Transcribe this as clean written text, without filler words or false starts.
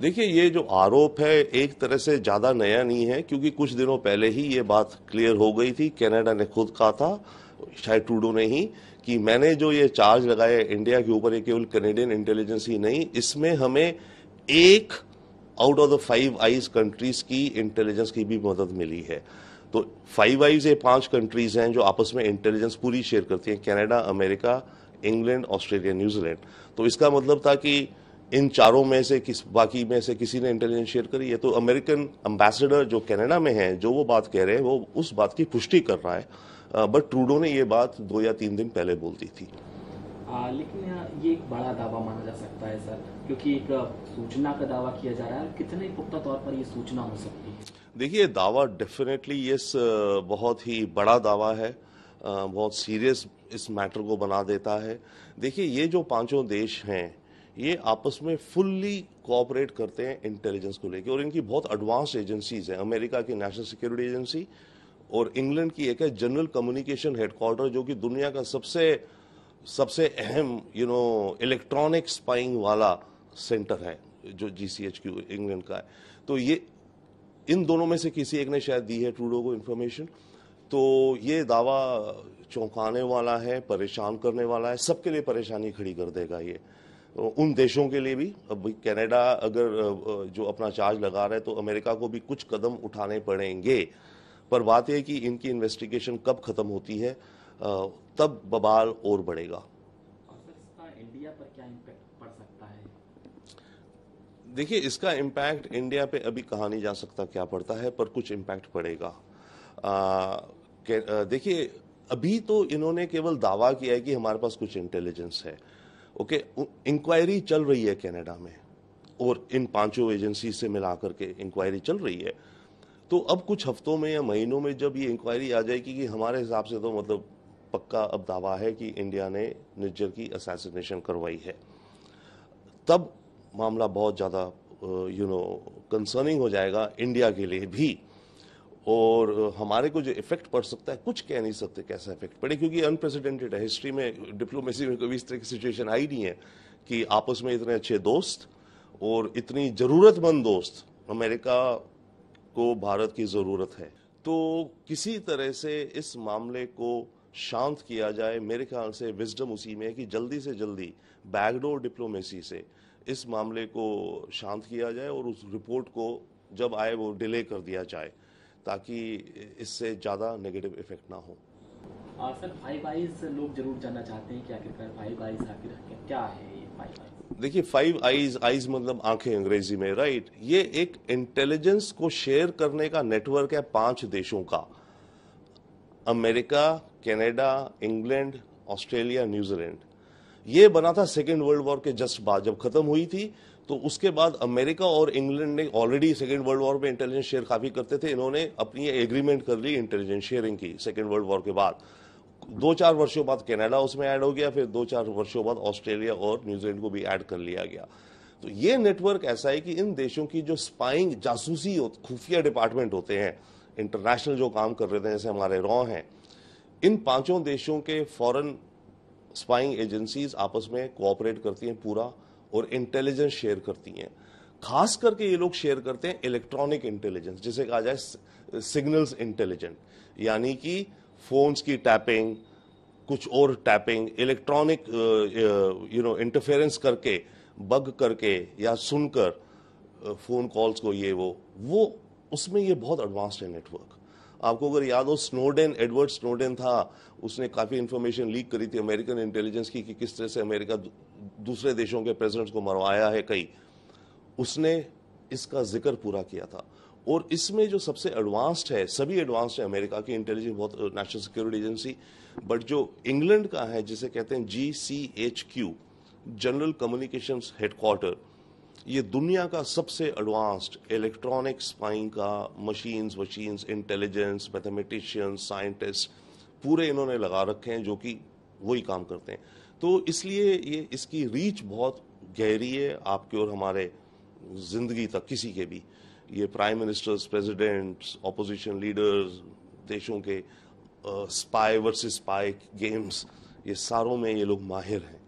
देखिए, ये जो आरोप है एक तरह से ज्यादा नया नहीं है, क्योंकि कुछ दिनों पहले ही ये बात क्लियर हो गई थी। कनाडा ने खुद कहा था, शायद ट्रूडो ने ही, कि मैंने जो ये चार्ज लगाया इंडिया के ऊपर, ये केवल कैनेडियन इंटेलिजेंस ही नहीं, इसमें हमें एक out of the 5 eyes countries की इंटेलिजेंस की भी मदद मिली है। तो 5 आईज ये 5 कंट्रीज हैं जो आपस में इंटेलिजेंस पूरी शेयर करती हैं, Canada, America, England, Australia, New Zealand. तो इसका मतलब था कि इन चारों में से बाकी में से किसी ने इंटेलिजेंस शेयर करी है। तो अमेरिकन एम्बेसडर जो कनाडा में है, जो वो बात कह रहे हैं, वो उस बात की पुष्टि कर रहा है। बट ट्रूडो ने ये बात 2 या 3 दिन पहले बोल दी थी। लेकिन ये एक बड़ा दावा माना जा सकता है सर, क्योंकि एक सूचना का दावा किया जा रहा है। कितने पुख्ता तौर पर ये सूचना हो सकती है? देखिए, दावा डेफिनेटली ये बहुत ही बड़ा दावा है, बहुत सीरियस इस मैटर को बना देता है। देखिए, ये जो 5 देश हैं, ये आपस में फुल्ली कोऑपरेट करते हैं इंटेलिजेंस को लेकर, और इनकी बहुत एडवांस एजेंसीज हैं। अमेरिका की नेशनल सिक्योरिटी एजेंसी और इंग्लैंड की एक है जनरल कम्युनिकेशन हेडक्वार्टर, जो कि दुनिया का सबसे अहम इलेक्ट्रॉनिक स्पाइंग वाला सेंटर है, जो GCHQ इंग्लैंड का है। तो ये इन दोनों में से किसी एक ने शायद दी है ट्रूडो को इन्फॉर्मेशन। तो ये दावा चौंकाने वाला है, परेशान करने वाला है, सबके लिए परेशानी खड़ी कर देगा ये, उन देशों के लिए भी। अब कनाडा अगर जो अपना चार्ज लगा रहा है, तो अमेरिका को भी कुछ कदम उठाने पड़ेंगे। पर बात यह है कि इनकी इन्वेस्टिगेशन कब खत्म होती है, तब बवाल और बढ़ेगा। इसका इंडिया पर क्या इम्पैक्ट पड़ सकता है? देखिए, इसका इम्पैक्ट इंडिया पे अभी कहा नहीं जा सकता क्या पड़ता है, पर कुछ इम्पैक्ट पड़ेगा। देखिए, अभी तो इन्होंने केवल दावा किया है कि हमारे पास कुछ इंटेलिजेंस है। ओके, इंक्वायरी चल रही है कनाडा में, और इन 5 एजेंसी से मिलाकर के इंक्वायरी चल रही है। तो अब कुछ हफ्तों में या महीनों में जब ये इंक्वायरी आ जाएगी, कि हमारे हिसाब से तो मतलब पक्का अब दावा है कि इंडिया ने निज्जर की असैसिनेशन करवाई है, तब मामला बहुत ज़्यादा कंसर्निंग हो जाएगा इंडिया के लिए भी। और हमारे को जो इफेक्ट पड़ सकता है, कुछ कह नहीं सकते कैसा इफेक्ट पड़े, क्योंकि अनप्रेसिडेंटेड है। हिस्ट्री में, डिप्लोमेसी में कभी इस तरह की सिचुएशन आई नहीं है कि आपस में इतने अच्छे दोस्त और इतनी जरूरतमंद दोस्त, अमेरिका को भारत की जरूरत है। तो किसी तरह से इस मामले को शांत किया जाए। मेरे ख्याल से विजडम उसी में है कि जल्दी से जल्दी बैकडोर डिप्लोमेसी से इस मामले को शांत किया जाए, और उस रिपोर्ट को जब आए वो डिले कर दिया जाए, ताकि इससे ज़्यादा नेगेटिव इफेक्ट ना हो। सर, 5 आईज लोग जरूर जानना चाहते हैं कि आखिरकार 5 आईज आखिर क्या है ये 5 आईज? देखिए, 5 आईज मतलब आंखें अंग्रेजी में, राइट। ये एक इंटेलिजेंस को शेयर करने का नेटवर्क है 5 देशों का, America, Canada, England, Australia, New Zealand. ये बना था सेकेंड वर्ल्ड वॉर के जस्ट बाद, जब खत्म हुई थी। तो उसके बाद अमेरिका और इंग्लैंड ने ऑलरेडी सेकेंड वर्ल्ड वॉर में इंटेलिजेंस शेयर काफी करते थे, इन्होंने अपनी एग्रीमेंट कर ली इंटेलिजेंस शेयरिंग की सेकेंड वर्ल्ड वॉर के बाद। 2-4 वर्षों बाद कनाडा उसमें ऐड हो गया, फिर 2-4 वर्षों बाद ऑस्ट्रेलिया और न्यूजीलैंड को भी ऐड कर लिया गया। तो ये नेटवर्क ऐसा है कि इन देशों की जो स्पाइंग, जासूसी खुफिया डिपार्टमेंट होते हैं, इंटरनेशनल जो काम कर रहे थे, जैसे हमारे रॉ हैं, इन 5 देशों के फॉरेन स्पाइंग एजेंसीज आपस में कोऑपरेट करती हैं पूरा, और इंटेलिजेंस शेयर करती हैं। खास करके ये लोग शेयर करते हैं इलेक्ट्रॉनिक इंटेलिजेंस, जिसे कहा जाए सिग्नल्स इंटेलिजेंस, यानी कि फोन्स की टैपिंग, कुछ और टैपिंग, इलेक्ट्रॉनिक इंटरफेरेंस करके, बग करके या सुनकर फोन कॉल्स को, ये वो उसमें ये बहुत एडवांस्ड है नेटवर्क। आपको अगर याद हो, स्नोडेन, एडवर्ड स्नोडेन था, उसने काफी इंफॉर्मेशन लीक करी थी अमेरिकन इंटेलिजेंस की, कि किस तरह से अमेरिका दूसरे देशों के प्रेसिडेंट्स को मरवाया है कई। उसने इसका जिक्र पूरा किया था। और इसमें जो सबसे एडवांस्ड है, सभी एडवांस्ड है, अमेरिका की इंटेलिजेंस, बहुत नेशनल सिक्योरिटी एजेंसी, बट जो इंग्लैंड का है, जिसे कहते हैं GCHQ, जनरल कम्युनिकेशंस हेडक्वार्टर, ये दुनिया का सबसे एडवांस्ड इलेक्ट्रॉनिक स्पाइंग का, मशीन्स, इंटेलिजेंस, मैथमेटिशियंस, साइंटिस्ट, पूरे इन्होंने लगा रखे हैं, जो कि वही काम करते हैं। तो इसलिए ये इसकी रीच बहुत गहरी है, आपके और हमारे जिंदगी तक, किसी के भी। ये prime ministers, presidents, opposition leaders, देशों के स्पाई वर्सेस स्पाई गेम्स, ये सारों में ये लोग माहिर हैं।